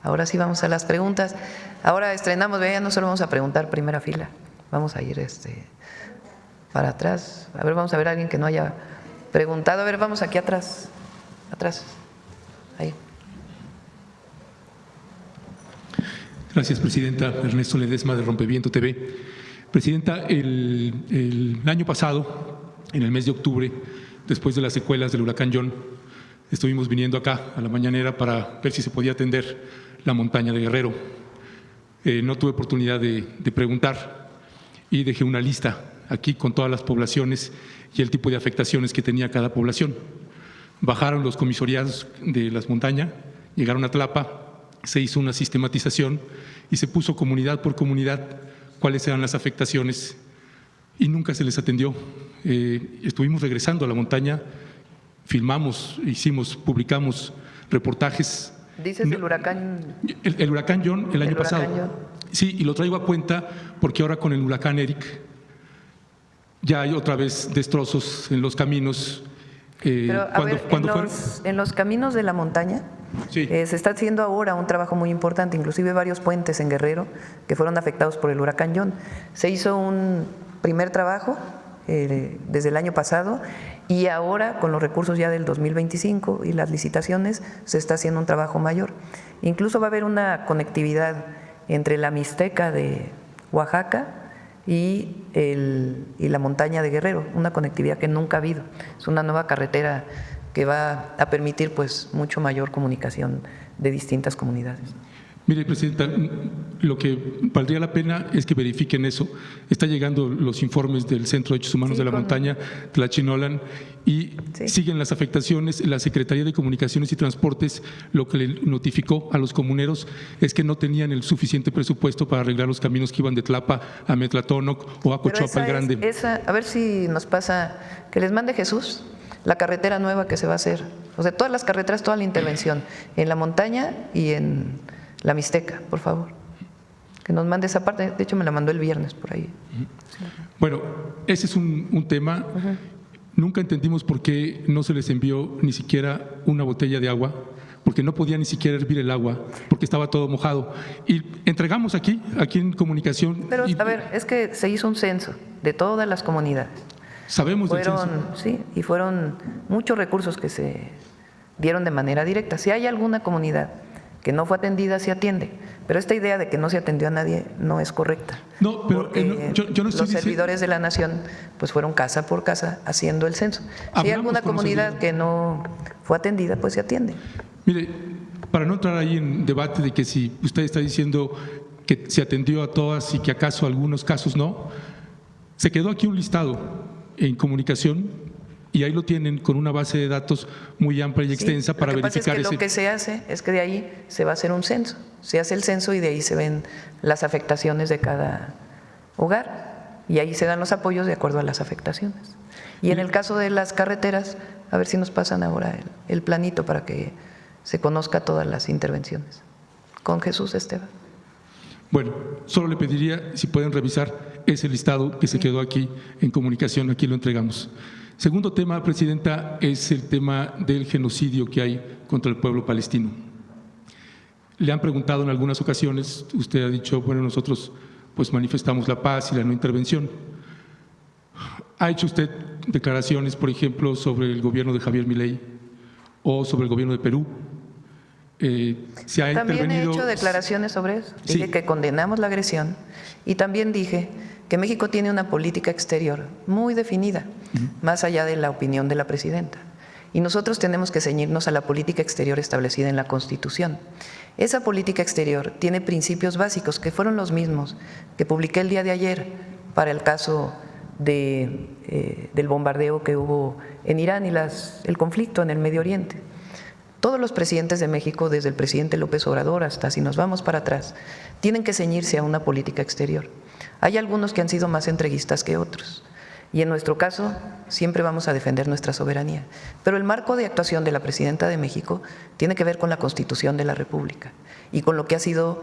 Ahora sí vamos a las preguntas. Ahora estrenamos, ya no solo vamos a preguntar primera fila, vamos a ir para atrás. A ver, vamos a ver a alguien que no haya preguntado. A ver, vamos aquí atrás, ahí. Gracias, Presidenta. Ernesto Ledesma, de Rompeviento TV. Presidenta, el año pasado, en el mes de octubre, después de las secuelas del huracán John, estuvimos viniendo acá a la mañanera para ver si se podía atender la montaña de Guerrero. No tuve oportunidad de preguntar y dejé una lista aquí con todas las poblaciones y el tipo de afectaciones que tenía cada población. Bajaron los comisariados de las montañas, llegaron a Tlapa, se hizo una sistematización y se puso comunidad por comunidad cuáles eran las afectaciones y nunca se les atendió. Estuvimos regresando a la montaña, filmamos, publicamos reportajes. ¿Dices el huracán? El huracán John el año pasado. John. Sí, y lo traigo a cuenta porque ahora con el huracán Eric ya hay otra vez destrozos en los caminos. Pero, en los caminos de la montaña, sí, se está haciendo ahora un trabajo muy importante, inclusive varios puentes en Guerrero que fueron afectados por el huracán John. Se hizo un primer trabajo desde el año pasado y ahora con los recursos ya del 2025 y las licitaciones se está haciendo un trabajo mayor. Incluso va a haber una conectividad entre la Mixteca de Oaxaca y la montaña de Guerrero, una conectividad que nunca ha habido. Es una nueva carretera que va a permitir pues mucho mayor comunicación de distintas comunidades. Mire, Presidenta, lo que valdría la pena es que verifiquen eso. Está llegando los informes del Centro de Derechos Humanos de la Montaña, Tlachinolan, y siguen las afectaciones. La Secretaría de Comunicaciones y Transportes lo que le notificó a los comuneros es que no tenían el suficiente presupuesto para arreglar los caminos que iban de Tlapa a Metlatónoc o a Cochuapa el Grande. A ver si nos pasa, que les mande Jesús la carretera nueva que se va a hacer. O sea, todas las carreteras, toda la intervención en la montaña y en la Mixteca, por favor, que nos mande esa parte. De hecho me la mandó el viernes por ahí. Bueno, ese es un tema. Nunca entendimos por qué no se les envió ni siquiera una botella de agua, porque no podía ni siquiera hervir el agua, porque estaba todo mojado. Y entregamos aquí en comunicación. Pero a ver, es que se hizo un censo de todas las comunidades. Sabemos del censo. Sí, y fueron muchos recursos que se dieron de manera directa. Si hay alguna comunidad que no fue atendida, se atiende. Pero esta idea de que no se atendió a nadie no es correcta. No, pero yo no estoy los servidores de la nación pues fueron casa por casa haciendo el censo. Si hay alguna comunidad que no fue atendida, pues se atiende. Mire, para no entrar ahí en debate de que si usted está diciendo que se atendió a todas y que acaso algunos casos no, se quedó aquí un listado en comunicación y ahí lo tienen con una base de datos muy amplia y extensa para verificar Lo que se hace es que de ahí se va a hacer un censo. Se hace el censo y de ahí se ven las afectaciones de cada hogar y ahí se dan los apoyos de acuerdo a las afectaciones. Y en el caso de las carreteras, a ver si nos pasan ahora el planito para que se conozca todas las intervenciones. Con Jesús, Esteban. Bueno, solo le pediría si pueden revisar ese listado que se quedó aquí en comunicación, aquí lo entregamos. Segundo tema, Presidenta, es el tema del genocidio que hay contra el pueblo palestino. Le han preguntado en algunas ocasiones, usted ha dicho, bueno, nosotros pues manifestamos la paz y la no intervención. ¿Ha hecho usted declaraciones, por ejemplo, sobre el gobierno de Javier Milei o sobre el gobierno de Perú? También he hecho declaraciones sobre eso. Dije que condenamos la agresión y también dije que México tiene una política exterior muy definida, más allá de la opinión de la presidenta. Y nosotros tenemos que ceñirnos a la política exterior establecida en la Constitución. Esa política exterior tiene principios básicos que fueron los mismos que publiqué el día de ayer para el caso del bombardeo que hubo en Irán y el conflicto en el Medio Oriente. Todos los presidentes de México, desde el presidente López Obrador hasta si nos vamos para atrás, tienen que ceñirse a una política exterior. Hay algunos que han sido más entreguistas que otros y en nuestro caso siempre vamos a defender nuestra soberanía. Pero el marco de actuación de la presidenta de México tiene que ver con la Constitución de la República y con lo que ha sido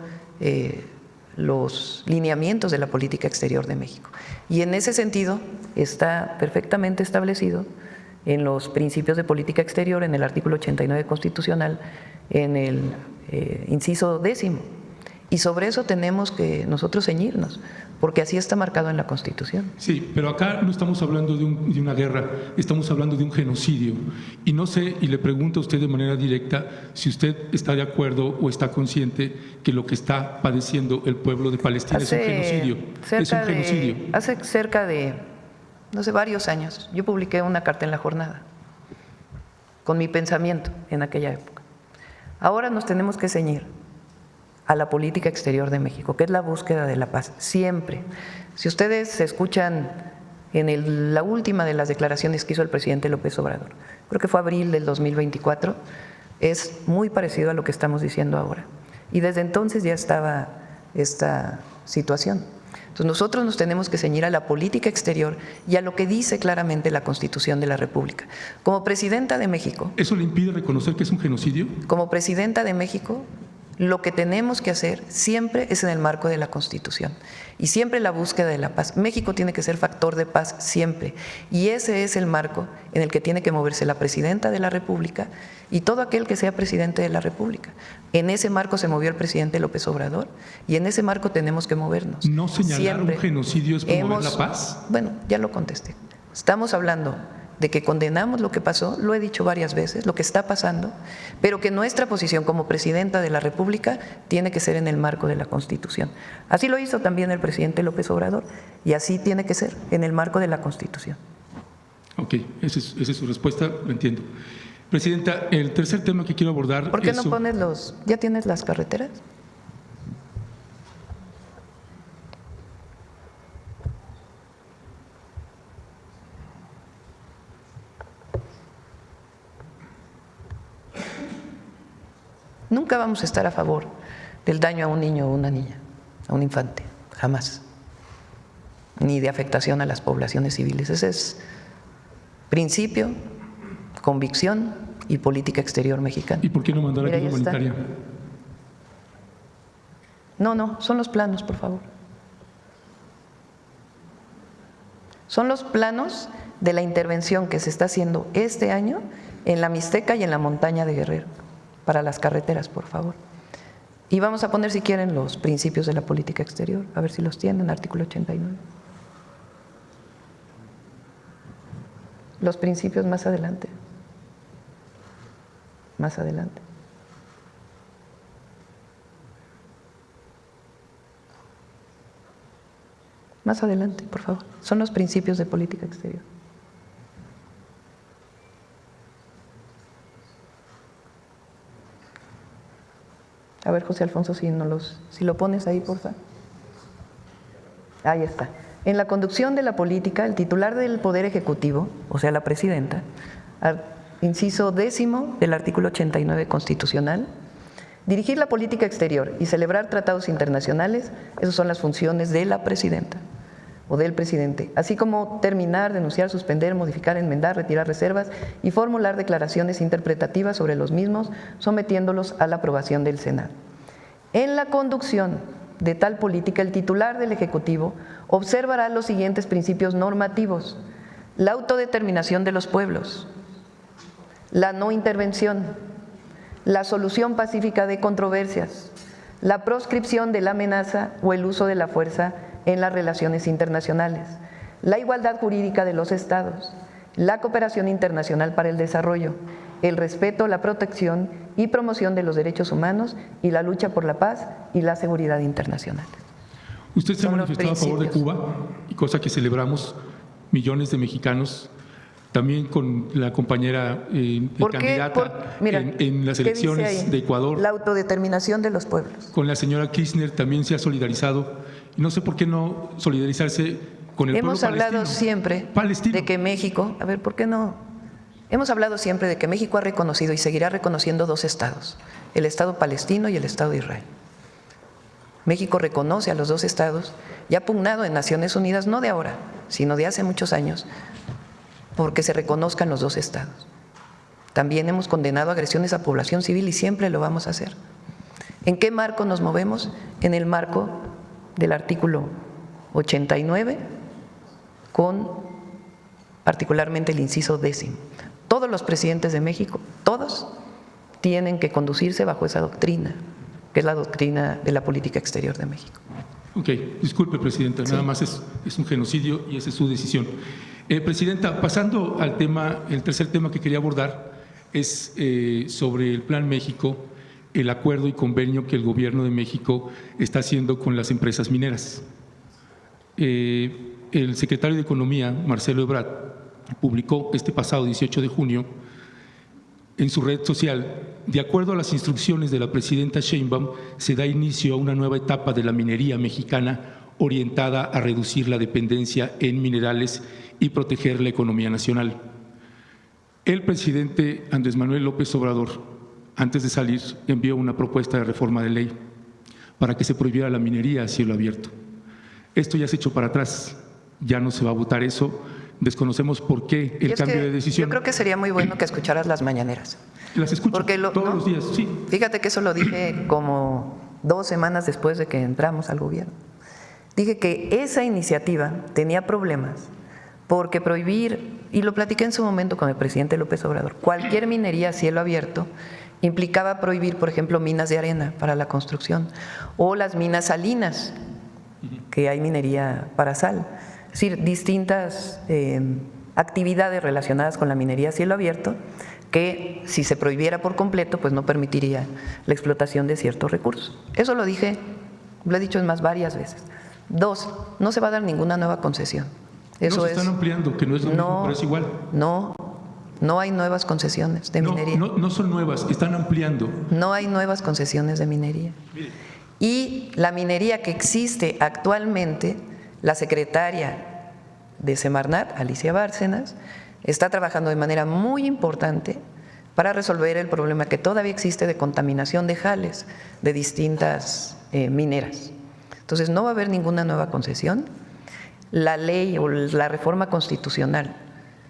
los lineamientos de la política exterior de México. Y en ese sentido está perfectamente establecido en los principios de política exterior, en el artículo 89 constitucional, en el inciso 10º. Y sobre eso tenemos que nosotros ceñirnos, porque así está marcado en la Constitución. Sí, pero acá no estamos hablando de una guerra, estamos hablando de un genocidio. Y no sé, y le pregunto a usted de manera directa, si usted está de acuerdo o está consciente que lo que está padeciendo el pueblo de Palestina es un genocidio. Es un genocidio. Hace cerca de, no sé, varios años, yo publiqué una carta en La Jornada con mi pensamiento en aquella época. Ahora nos tenemos que ceñir a la política exterior de México, que es la búsqueda de la paz, siempre. Si ustedes escuchan en la última de las declaraciones que hizo el presidente López Obrador, creo que fue abril del 2024, es muy parecido a lo que estamos diciendo ahora. Y desde entonces ya estaba esta situación. Entonces nosotros nos tenemos que ceñir a la política exterior y a lo que dice claramente la Constitución de la República. Como presidenta de México… ¿Eso le impide reconocer que es un genocidio? Como presidenta de México, lo que tenemos que hacer siempre es en el marco de la Constitución y siempre la búsqueda de la paz. México tiene que ser factor de paz siempre y ese es el marco en el que tiene que moverse la presidenta de la República y todo aquel que sea presidente de la República. En ese marco se movió el presidente López Obrador y en ese marco tenemos que movernos. ¿No señalar siempre un genocidio es promover la paz? Bueno, ya lo contesté. Estamos hablando de que condenamos lo que pasó, lo he dicho varias veces, lo que está pasando, pero que nuestra posición como presidenta de la República tiene que ser en el marco de la Constitución. Así lo hizo también el presidente López Obrador y así tiene que ser, en el marco de la Constitución. Ok, esa es su respuesta, lo entiendo. Presidenta, el tercer tema que quiero abordar… ¿Por qué no pones ya tienes las carreteras? Nunca vamos a estar a favor del daño a un niño o una niña, a un infante, jamás. Ni de afectación a las poblaciones civiles. Ese es principio, convicción y política exterior mexicana. ¿Y por qué no mandar ayuda humanitaria? No, son los planos, por favor. Son los planos de la intervención que se está haciendo este año en la Mixteca y en la montaña de Guerrero. Para las carreteras, por favor. Y vamos a poner, si quieren, los principios de la política exterior, a ver si los tienen, artículo 89. Los principios más adelante. Más adelante. Más adelante, por favor. Son los principios de política exterior. A ver, José Alfonso, si lo pones ahí, por favor. Ahí está. En la conducción de la política, el titular del Poder Ejecutivo, o sea, la presidenta, inciso 10º del artículo 89 constitucional, dirigir la política exterior y celebrar tratados internacionales, esas son las funciones de la presidenta o del presidente, así como terminar, denunciar, suspender, modificar, enmendar, retirar reservas y formular declaraciones interpretativas sobre los mismos, sometiéndolos a la aprobación del Senado. En la conducción de tal política, el titular del Ejecutivo observará los siguientes principios normativos: la autodeterminación de los pueblos, la no intervención, la solución pacífica de controversias, la proscripción de la amenaza o el uso de la fuerza en las relaciones internacionales, la igualdad jurídica de los Estados, la cooperación internacional para el desarrollo, el respeto, la protección y promoción de los derechos humanos y la lucha por la paz y la seguridad internacional. Usted se ha manifestado a favor de Cuba, y cosa que celebramos millones de mexicanos, también con la compañera candidata en las elecciones de Ecuador. La autodeterminación de los pueblos. Con la señora Kirchner también se ha solidarizado. Y no sé por qué no solidarizarse con el pueblo palestino. Hemos hablado siempre de que México, a ver, ¿por qué no? Hemos hablado siempre de que México ha reconocido y seguirá reconociendo dos estados, el Estado palestino y el Estado de Israel. México reconoce a los dos estados y ha pugnado en Naciones Unidas, no de ahora, sino de hace muchos años, porque se reconozcan los dos estados. También hemos condenado agresiones a población civil y siempre lo vamos a hacer. ¿En qué marco nos movemos? En el marco del artículo 89, con particularmente el inciso 10º. Todos los presidentes de México, todos, tienen que conducirse bajo esa doctrina, que es la doctrina de la política exterior de México. Ok, disculpe, Presidenta, nada más es un genocidio y esa es su decisión. Presidenta, pasando al tema, el tercer tema que quería abordar es sobre el Plan México, el acuerdo y convenio que el Gobierno de México está haciendo con las empresas mineras. El secretario de Economía, Marcelo Ebrard, publicó este pasado 18 de junio en su red social: de acuerdo a las instrucciones de la presidenta Sheinbaum, se da inicio a una nueva etapa de la minería mexicana orientada a reducir la dependencia en minerales y proteger la economía nacional. El presidente Andrés Manuel López Obrador, antes de salir, envió una propuesta de reforma de ley para que se prohibiera la minería a cielo abierto. Esto ya se echó para atrás, ya no se va a votar eso. Desconocemos por qué el cambio de decisión. Yo creo que sería muy bueno que escucharas las mañaneras. Las escucho todos los días, sí. Fíjate que eso lo dije como 2 semanas después de que entramos al gobierno. Dije que esa iniciativa tenía problemas porque prohibir, y lo platiqué en su momento con el presidente López Obrador, cualquier minería a cielo abierto implicaba prohibir, por ejemplo, minas de arena para la construcción o las minas salinas, que hay minería para sal. Es decir, distintas actividades relacionadas con la minería a cielo abierto que, si se prohibiera por completo, pues no permitiría la explotación de ciertos recursos. Eso lo dije, lo he dicho en más varias veces. 2, no se va a dar ninguna nueva concesión. Eso no, se están ampliando, que no es lo mismo, pero es igual. No hay nuevas concesiones de minería. No son nuevas, están ampliando. No hay nuevas concesiones de minería. Mire. Y la minería que existe actualmente, la secretaria de Semarnat, Alicia Bárcenas, está trabajando de manera muy importante para resolver el problema que todavía existe de contaminación de jales de distintas mineras. Entonces, no va a haber ninguna nueva concesión. La ley o la reforma constitucional,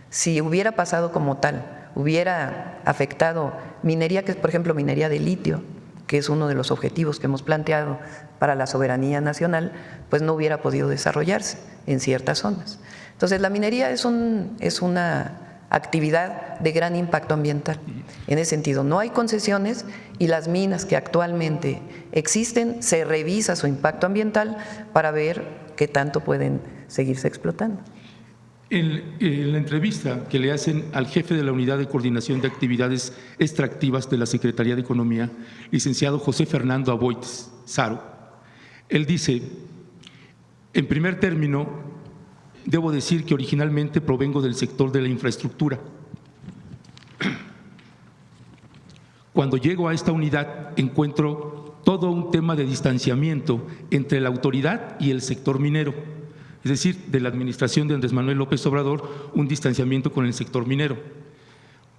si hubiera pasado como tal, hubiera afectado minería, que es, por ejemplo, minería de litio, que es uno de los objetivos que hemos planteado para la soberanía nacional, pues no hubiera podido desarrollarse en ciertas zonas. Entonces, la minería es una actividad de gran impacto ambiental. En ese sentido, no hay concesiones y las minas que actualmente existen, se revisa su impacto ambiental para ver qué tanto pueden seguirse explotando. En la entrevista que le hacen al jefe de la Unidad de Coordinación de Actividades Extractivas de la Secretaría de Economía, licenciado José Fernando Aboites Saro, él dice: en primer término, debo decir que originalmente provengo del sector de la infraestructura. Cuando llego a esta unidad encuentro todo un tema de distanciamiento entre la autoridad y el sector minero. Es decir, de la administración de Andrés Manuel López Obrador, un distanciamiento con el sector minero.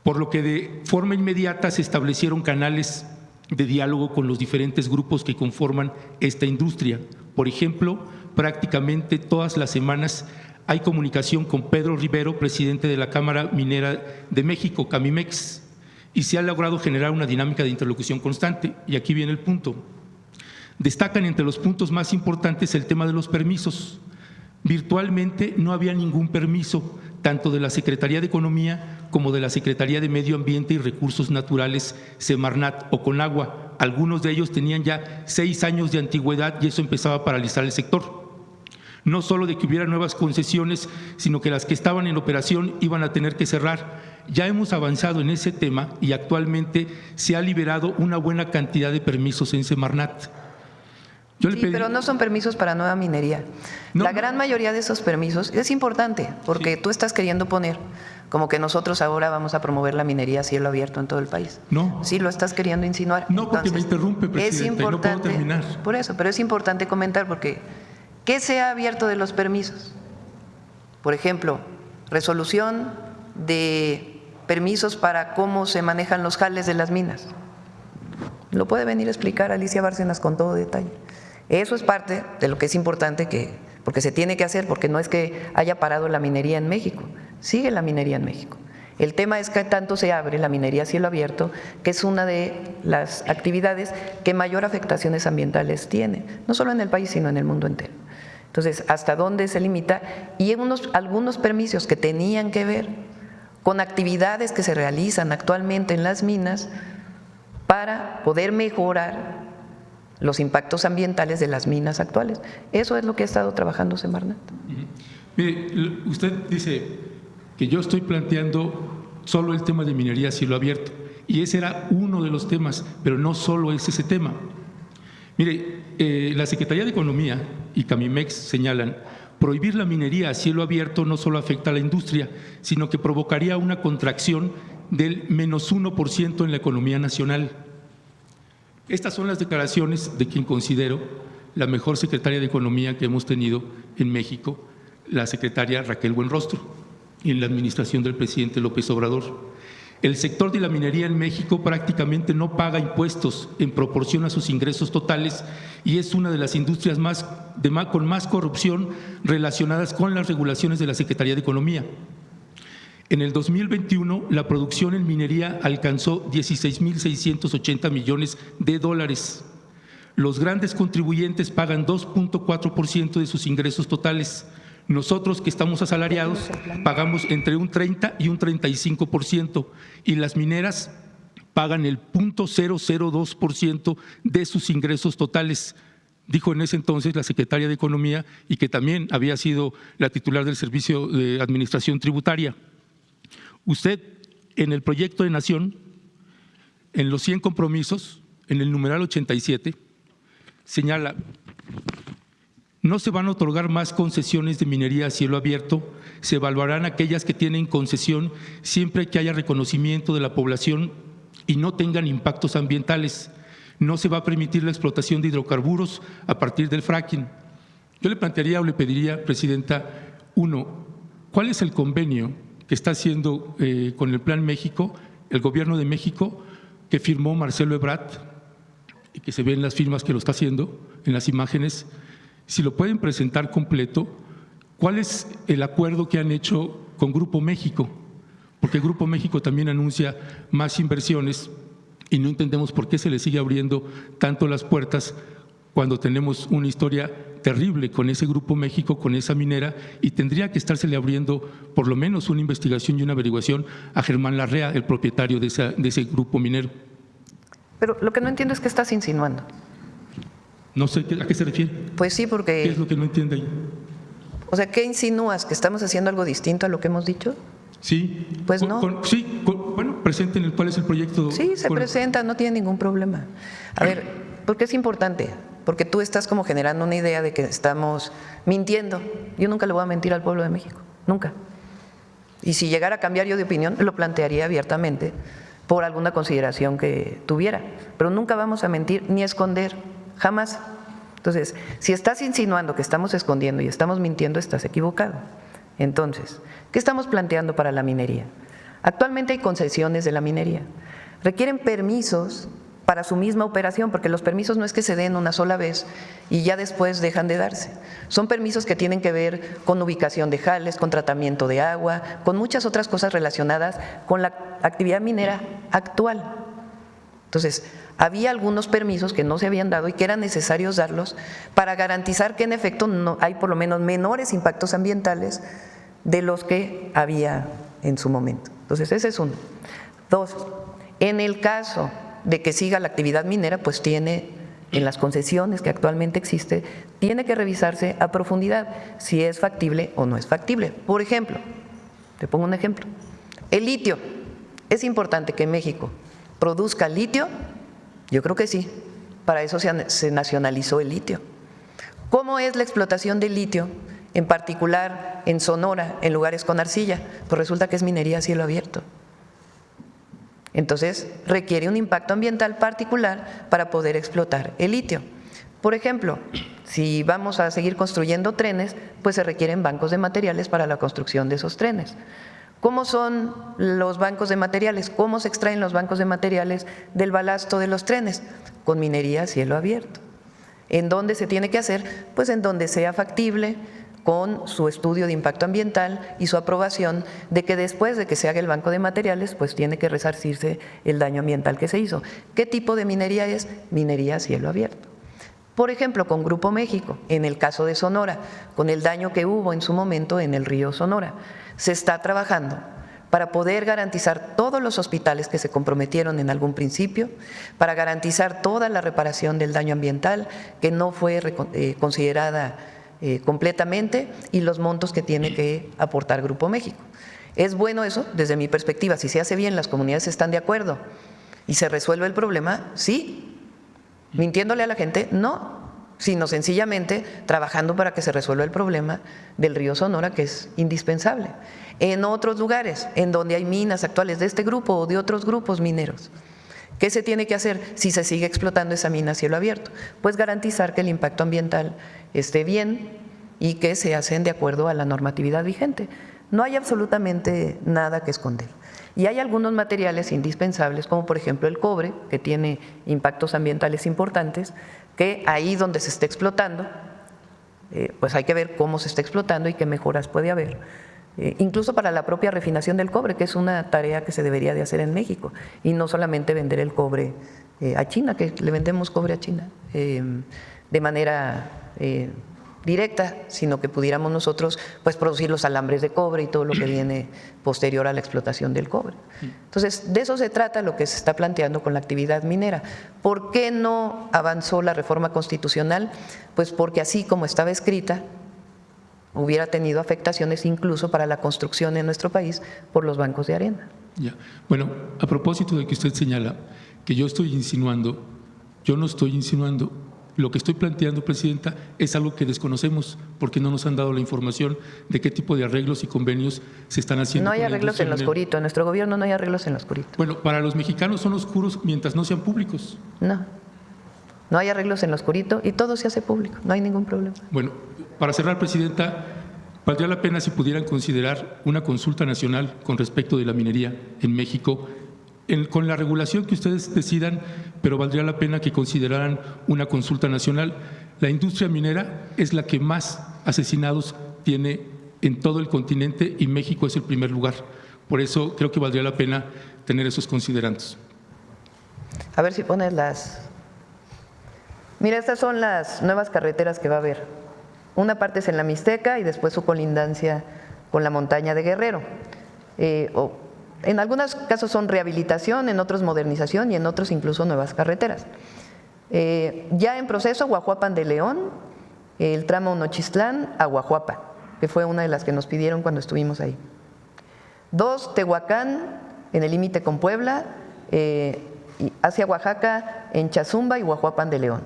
Por lo que de forma inmediata se establecieron canales de diálogo con los diferentes grupos que conforman esta industria. Por ejemplo, prácticamente todas las semanas hay comunicación con Pedro Rivero, presidente de la Cámara Minera de México, Camimex, y se ha logrado generar una dinámica de interlocución constante. Y aquí viene el punto. Destacan entre los puntos más importantes el tema de los permisos. Virtualmente no había ningún permiso, tanto de la Secretaría de Economía como de la Secretaría de Medio Ambiente y Recursos Naturales, Semarnat o Conagua. Algunos de ellos tenían ya 6 años de antigüedad y eso empezaba a paralizar el sector. No solo de que hubiera nuevas concesiones, sino que las que estaban en operación iban a tener que cerrar. Ya hemos avanzado en ese tema y actualmente se ha liberado una buena cantidad de permisos en Semarnat. Pero no son permisos para nueva minería. La gran mayoría de esos permisos es importante porque tú estás queriendo poner como que nosotros ahora vamos a promover la minería a cielo abierto en todo el país. No. Sí, lo estás queriendo insinuar. No, porque me interrumpe, presidente, es importante, y no puedo terminar. Por eso, pero es importante comentar porque ¿qué se ha abierto de los permisos? Por ejemplo, resolución de permisos para cómo se manejan los jales de las minas. Lo puede venir a explicar Alicia Bárcenas con todo detalle. Eso es parte de lo que es importante, porque se tiene que hacer, porque no es que haya parado la minería en México, sigue la minería en México. El tema es que tanto se abre la minería a cielo abierto, que es una de las actividades que mayor afectaciones ambientales tiene, no solo en el país, sino en el mundo entero. Entonces, ¿hasta dónde se limita? Y algunos permisos que tenían que ver con actividades que se realizan actualmente en las minas, para poder mejorar los impactos ambientales de las minas actuales. Eso es lo que ha estado trabajando Semarnat. Mire, usted dice que yo estoy planteando solo el tema de minería a cielo abierto, y ese era uno de los temas, pero no solo es ese tema. Mire, la Secretaría de Economía y Camimex señalan: prohibir la minería a cielo abierto no solo afecta a la industria, sino que provocaría una contracción del -1% en la economía nacional. Estas son las declaraciones de quien considero la mejor secretaria de Economía que hemos tenido en México, la secretaria Raquel Buenrostro, y en la administración del presidente López Obrador. El sector de la minería en México prácticamente no paga impuestos en proporción a sus ingresos totales y es una de las industrias con más corrupción relacionadas con las regulaciones de la Secretaría de Economía. En el 2021, la producción en minería alcanzó 16.680 millones de dólares. Los grandes contribuyentes pagan 2.4% de sus ingresos totales. Nosotros, que estamos asalariados, pagamos entre un 30 y un 35%, y las mineras pagan el 0.002% de sus ingresos totales, dijo en ese entonces la secretaria de Economía, y que también había sido la titular del Servicio de Administración Tributaria. Usted, en el proyecto de Nación, en los 100 compromisos, en el numeral 87, señala: no se van a otorgar más concesiones de minería a cielo abierto, se evaluarán aquellas que tienen concesión siempre que haya reconocimiento de la población y no tengan impactos ambientales. No se va a permitir la explotación de hidrocarburos a partir del fracking. Yo le plantearía o le pediría, Presidenta, uno, ¿cuál es el convenio que está haciendo con el Plan México, el Gobierno de México, que firmó Marcelo Ebrard, y que se ven las firmas que lo está haciendo en las imágenes? Si lo pueden presentar completo, ¿cuál es el acuerdo que han hecho con Grupo México? Porque Grupo México también anuncia más inversiones y no entendemos por qué se le sigue abriendo tanto las puertas cuando tenemos una historia terrible con ese Grupo México, con esa minera, y tendría que estársele abriendo por lo menos una investigación y una averiguación a Germán Larrea, el propietario de ese grupo minero. Pero lo que no entiendo es qué estás insinuando. No sé a qué se refiere. Pues sí, porque… ¿Qué es lo que no entiende ahí? O sea, ¿qué insinúas? ¿Que estamos haciendo algo distinto a lo que hemos dicho? Sí. Pues no. Bueno, presenten cuál es el proyecto. Sí, se presenta, no tiene ningún problema. A ver, ¿por qué es importante? Porque tú estás como generando una idea de que estamos mintiendo. Yo nunca le voy a mentir al pueblo de México, nunca. Y si llegara a cambiar yo de opinión, lo plantearía abiertamente por alguna consideración que tuviera. Pero nunca vamos a mentir ni a esconder. Jamás. Entonces, si estás insinuando que estamos escondiendo y estamos mintiendo, estás equivocado. Entonces, ¿qué estamos planteando para la minería? Actualmente hay concesiones de la minería. Requieren permisos para su misma operación, porque los permisos no es que se den una sola vez y ya después dejan de darse. Son permisos que tienen que ver con ubicación de jales, con tratamiento de agua, con muchas otras cosas relacionadas con la actividad minera actual. Entonces, había algunos permisos que no se habían dado y que eran necesarios darlos para garantizar que en efecto no hay por lo menos menores impactos ambientales de los que había en su momento. Entonces, ese es uno. Dos, en el caso de que siga la actividad minera, pues tiene, en las concesiones que actualmente existe, tiene que revisarse a profundidad si es factible o no es factible. Por ejemplo, te pongo un ejemplo, el litio. ¿Es importante que México produzca litio? Yo creo que sí, para eso se nacionalizó el litio. ¿Cómo es la explotación del litio, en particular en Sonora, en lugares con arcilla? Pues resulta que es minería a cielo abierto. Entonces, requiere un impacto ambiental particular para poder explotar el litio. Por ejemplo, si vamos a seguir construyendo trenes, pues se requieren bancos de materiales para la construcción de esos trenes. ¿Cómo son los bancos de materiales? ¿Cómo se extraen los bancos de materiales del balasto de los trenes? Con minería a cielo abierto. ¿En dónde se tiene que hacer? Pues en donde sea factible, con su estudio de impacto ambiental y su aprobación de que después de que se haga el banco de materiales, pues tiene que resarcirse el daño ambiental que se hizo. ¿Qué tipo de minería es? Minería a cielo abierto. Por ejemplo, con Grupo México, en el caso de Sonora, con el daño que hubo en su momento en el río Sonora, se está trabajando para poder garantizar todos los hospitales que se comprometieron en algún principio, para garantizar toda la reparación del daño ambiental que no fue considerada completamente y los montos que tiene que aportar Grupo México. ¿Es bueno eso? Desde mi perspectiva, si se hace bien, las comunidades están de acuerdo y se resuelve el problema, sí. ¿Mintiéndole a la gente? No, sino sencillamente trabajando para que se resuelva el problema del río Sonora, que es indispensable. En otros lugares, en donde hay minas actuales de este grupo o de otros grupos mineros, ¿qué se tiene que hacer si se sigue explotando esa mina a cielo abierto? Pues garantizar que el impacto ambiental esté bien y que se hacen de acuerdo a la normatividad vigente. No hay absolutamente nada que esconder. Y hay algunos materiales indispensables, como por ejemplo el cobre, que tiene impactos ambientales importantes, que ahí donde se esté explotando, pues hay que ver cómo se está explotando y qué mejoras puede haber. Incluso para la propia refinación del cobre, que es una tarea que se debería de hacer en México, y no solamente vender el cobre a China, que le vendemos cobre a China de manera directa, sino que pudiéramos nosotros pues producir los alambres de cobre y todo lo que viene posterior a la explotación del cobre. Entonces, de eso se trata lo que se está planteando con la actividad minera. ¿Por qué no avanzó la reforma constitucional? Pues porque así como estaba escrita, hubiera tenido afectaciones incluso para la construcción en nuestro país por los bancos de arena. Ya. Bueno, a propósito de que usted señala que yo estoy insinuando, yo no estoy insinuando. Lo que estoy planteando, Presidenta, es algo que desconocemos porque no nos han dado la información de qué tipo de arreglos y convenios se están haciendo. No hay arreglos en lo oscurito, en nuestro gobierno no hay arreglos en lo oscurito. Bueno, para los mexicanos son oscuros mientras no sean públicos. No hay arreglos en lo oscurito y todo se hace público, no hay ningún problema. Bueno, para cerrar, Presidenta, valdría la pena si pudieran considerar una consulta nacional con respecto de la minería en México, con la regulación que ustedes decidan, pero valdría la pena que consideraran una consulta nacional. La industria minera es la que más asesinados tiene en todo el continente y México es el primer lugar. Por eso creo que valdría la pena tener esos considerandos. A ver si pones las… Mira, estas son las nuevas carreteras que va a haber. Una parte es en la Mixteca y después su colindancia con la montaña de Guerrero. En algunos casos son rehabilitación, en otros modernización y en otros incluso nuevas carreteras. Ya en proceso, Guajuapan de León, el tramo Nochistlán a Guajuapan, que fue una de las que nos pidieron cuando estuvimos ahí. 2, Tehuacán, en el límite con Puebla, hacia Oaxaca, en Chazumba y Guajuapan de León.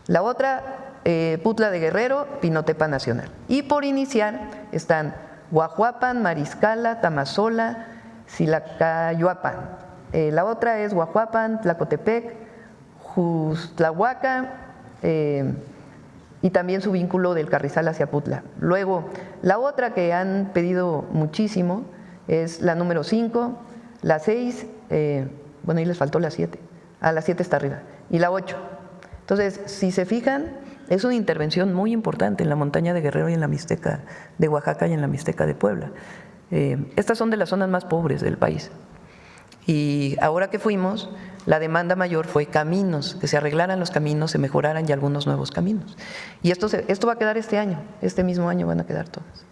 La otra, Putla de Guerrero, Pinotepa Nacional. Y por iniciar están Guajuapan, Mariscala, Tamazola, Silacayuapan. La otra es Guajuapan, Tlacotepec, Justlahuaca y también su vínculo del Carrizal hacia Putla. Luego, la otra que han pedido muchísimo es la número 5, la 6, bueno, ahí les faltó la 7. La 7 está arriba. Y la 8. Entonces, si se fijan, es una intervención muy importante en la montaña de Guerrero y en la Mixteca de Oaxaca y en la Mixteca de Puebla. Estas son de las zonas más pobres del país. Y ahora que fuimos, la demanda mayor fue caminos, que se arreglaran los caminos, se mejoraran y algunos nuevos caminos. Y esto va a quedar este año, este mismo año van a quedar todos.